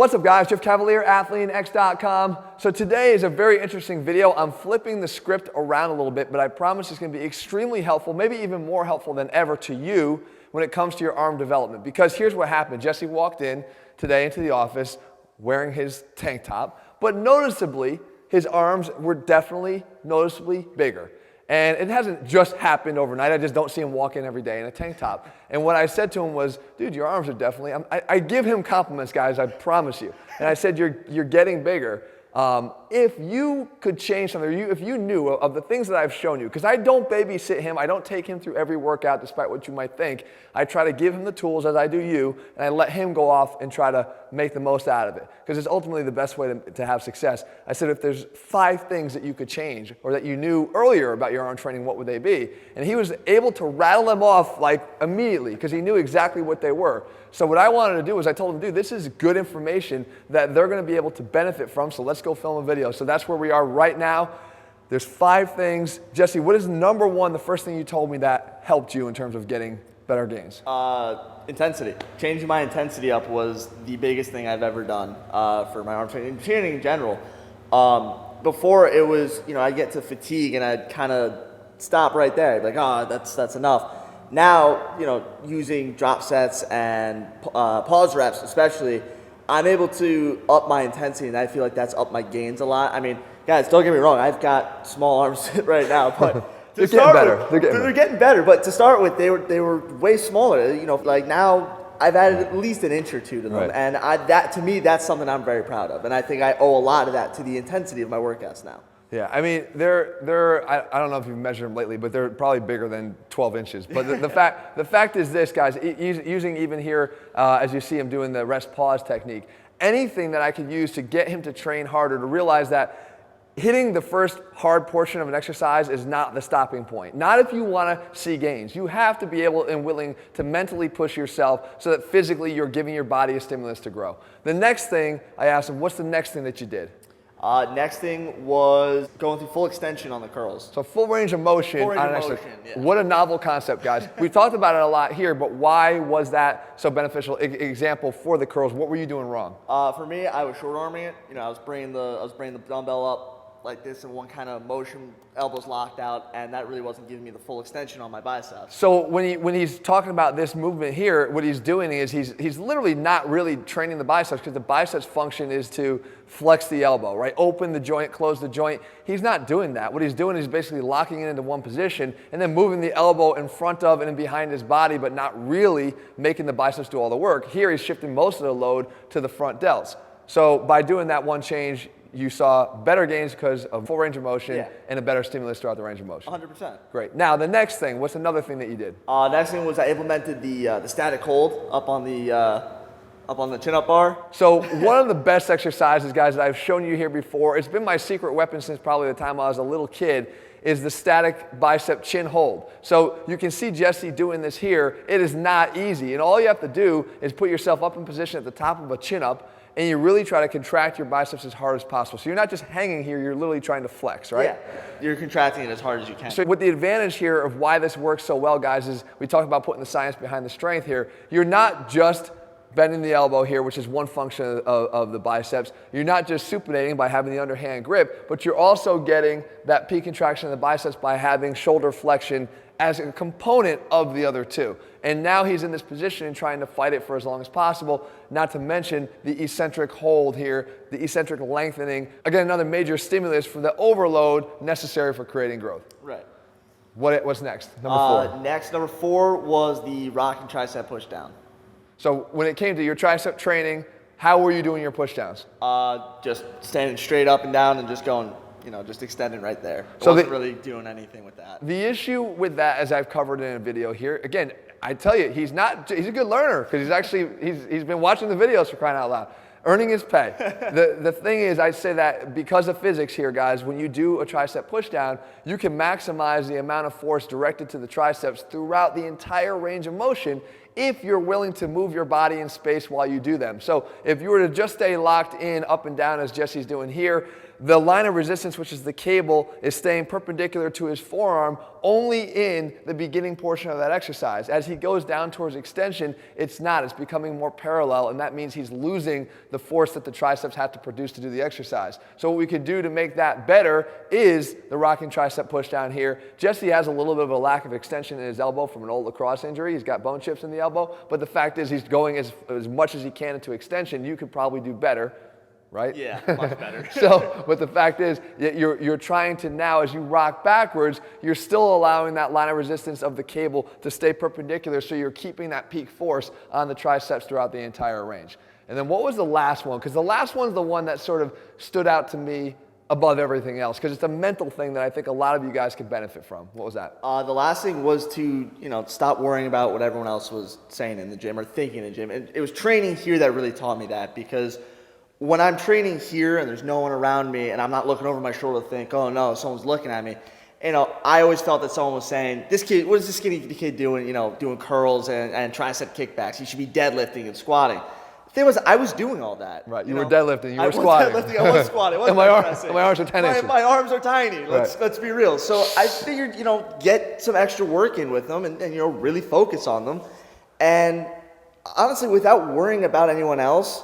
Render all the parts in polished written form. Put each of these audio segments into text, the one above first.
What's up guys, Jeff Cavalier, ATHLEAN-X.com. So today is a very interesting video. I'm flipping the script around a little bit, but I promise it's going to be extremely helpful, maybe even more helpful than ever to you when it comes to your arm development. Because here's what happened. Jesse walked in today into the office wearing his tank top, but noticeably his arms were definitely noticeably bigger. And it hasn't just happened overnight. I just don't see him walk in every day in a tank top. And what I said to him was, dude, your arms are definitely, I give him compliments, guys, I promise you. And I said, you're getting bigger. If you could change something, or if you knew of the things that I've shown you, because I don't babysit him, I don't take him through every workout despite what you might think. I try to give him the tools as I do you, and I let him go off and try to make the most out of it, because it's ultimately the best way to have success. I said, if there's 5 things that you could change, or that you knew earlier about your arm training, what would they be? And he was able to rattle them off like immediately, because he knew exactly what they were. So what I wanted to do was I told him, dude, this is good information that they're going to be able to benefit from, so let's go film a video. So that's where we are right now. There's 5 things. Jesse, what is number 1, the first thing you told me that helped you in terms of getting better gains? Intensity. Changing my intensity up was the biggest thing I've ever done for my arm training in general. Before it was, I'd get to fatigue and I'd kind of stop right there. I'd be like, that's enough. Now, using drop sets and pause reps especially, I'm able to up my intensity, and I feel like that's upped my gains a lot. I mean, guys, don't get me wrong, I've got small arms right now, but they're getting better. They're getting better, but to start with, they were way smaller. Like now, I've added at least an inch or 2 to them, right. And that to me, that's something I'm very proud of, and I think I owe a lot of that to the intensity of my workouts now. Yeah, I mean, I don't know if you've measured them lately, but they're probably bigger than 12 inches. But the fact is this, guys, using even here, as you see him doing the rest pause technique, anything that I could use to get him to train harder, to realize that hitting the first hard portion of an exercise is not the stopping point. Not if you want to see gains. You have to be able and willing to mentally push yourself so that physically you're giving your body a stimulus to grow. The next thing, I asked him, what's the next thing that you did? Next thing was going through full extension on the curls. So full range of motion. Yeah. What a novel concept, guys. We've talked about it a lot here, but why was that so beneficial? Example for the curls, what were you doing wrong? For me, I was short arming it. I was bringing the dumbbell up like this in one kind of motion, elbows locked out, and that really wasn't giving me the full extension on my biceps. So when he's talking about this movement here, what he's doing is he's literally not really training the biceps, because the biceps function is to flex the elbow, right? Open the joint, close the joint. He's not doing that. What he's doing is basically locking it into one position and then moving the elbow in front of and in behind his body, but not really making the biceps do all the work. Here he's shifting most of the load to the front delts. So by doing that one change, you saw better gains because of full range of motion and a better stimulus throughout the range of motion. 100%. Great. Now the next thing, what's another thing that you did? Next thing was I implemented the static hold up on the chin-up bar. So one of the best exercises, guys, that I've shown you here before, it's been my secret weapon since probably the time I was a little kid, is the static bicep chin hold. So you can see Jesse doing this here. It is not easy, and all you have to do is put yourself up in position at the top of a chin-up, and you really try to contract your biceps as hard as possible. So you're not just hanging here, you're literally trying to flex, right? Yeah, you're contracting it as hard as you can. So what the advantage here of why this works so well, guys, is we talked about putting the science behind the strength here. You're not just bending the elbow here, which is one function of the biceps. You're not just supinating by having the underhand grip, but you're also getting that peak contraction of the biceps by having shoulder flexion as a component of the other two. And now he's in this position and trying to fight it for as long as possible, not to mention the eccentric hold here, the eccentric lengthening. Again, another major stimulus for the overload necessary for creating growth. Right. What's next? Number 4. Next, number 4 was the rocking tricep pushdown. So when it came to your tricep training, how were you doing your pushdowns? Just standing straight up and down and just going, just extending right there. So wasn't really doing anything with that. The issue with that, as I've covered in a video here, again, I tell you, he's a good learner, because he's been watching the videos, for crying out loud, earning his pay. The thing is, I say that because of physics here, guys, when you do a tricep pushdown, you can maximize the amount of force directed to the triceps throughout the entire range of motion, if you're willing to move your body in space while you do them. So if you were to just stay locked in up and down as Jesse's doing here, the line of resistance, which is the cable, is staying perpendicular to his forearm only in the beginning portion of that exercise. As he goes down towards extension, it's not. It's becoming more parallel, and that means he's losing the force that the triceps have to produce to do the exercise. So what we could do to make that better is the rocking tricep push down here. Jesse has a little bit of a lack of extension in his elbow from an old lacrosse injury. He's got bone chips in the elbow, but the fact is he's going as much as he can into extension. You could probably do better. Right? Yeah, much better. So, but the fact is, you're trying to now, as you rock backwards, you're still allowing that line of resistance of the cable to stay perpendicular, so you're keeping that peak force on the triceps throughout the entire range. And then what was the last one? Because the last one's the one that sort of stood out to me above everything else, because it's a mental thing that I think a lot of you guys could benefit from. What was that? The last thing was to, stop worrying about what everyone else was saying in the gym or thinking in the gym. It was training here that really taught me that, because when I'm training here and there's no one around me and I'm not looking over my shoulder to think, oh no, someone's looking at me, I always felt that someone was saying, this kid, what is this skinny kid doing, doing curls and tricep kickbacks? He should be deadlifting and squatting. The thing was, I was doing all that. Right, you were deadlifting, you were squatting. I was squatting. And my arms are 10 inches. My arms are tiny, let's be real. So I figured, get some extra work in with them and really focus on them. And honestly, without worrying about anyone else,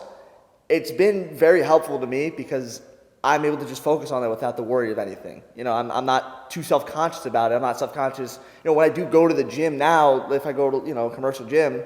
it's been very helpful to me, because I'm able to just focus on it without the worry of anything. I'm not too self-conscious about it. I'm not self-conscious. When I do go to the gym now, if I go to, a commercial gym,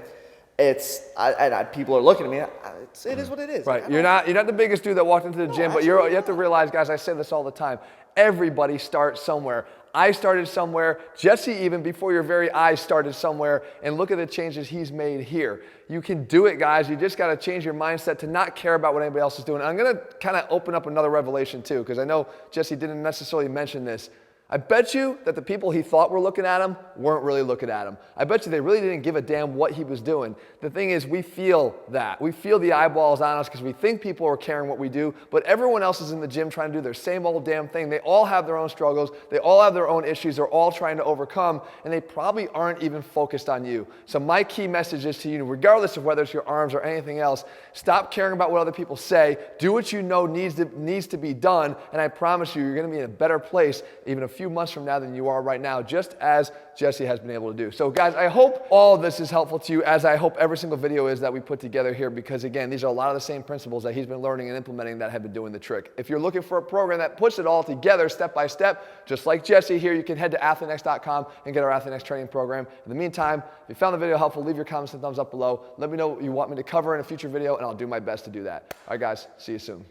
people are looking at me. It is what it is. Right. You're not the biggest dude that walked into the gym, but you have to realize, guys, I say this all the time. Everybody starts somewhere. I started somewhere. Jesse, even before your very eyes, started somewhere. And look at the changes he's made here. You can do it, guys. You just got to change your mindset to not care about what anybody else is doing. I'm going to kind of open up another revelation too, because I know Jesse didn't necessarily mention this. I bet you that the people he thought were looking at him weren't really looking at him. I bet you they really didn't give a damn what he was doing. The thing is, we feel that. We feel the eyeballs on us because we think people are caring what we do, but everyone else is in the gym trying to do their same old damn thing. They all have their own struggles. They all have their own issues they're all trying to overcome, and they probably aren't even focused on you. So my key message is to you, regardless of whether it's your arms or anything else, stop caring about what other people say. Do what you know needs to be done, and I promise you, you're going to be in a better place even a few months from now than you are right now, just as Jesse has been able to do. So guys, I hope all of this is helpful to you, as I hope every single video is that we put together here, because again, these are a lot of the same principles that he's been learning and implementing that have been doing the trick. If you're looking for a program that puts it all together step by step, just like Jesse here, you can head to ATHLEAN-X.com and get our ATHLEAN-X training program. In the meantime, if you found the video helpful, leave your comments and thumbs up below. Let me know what you want me to cover in a future video, and I'll do my best to do that. All right, guys, see you soon.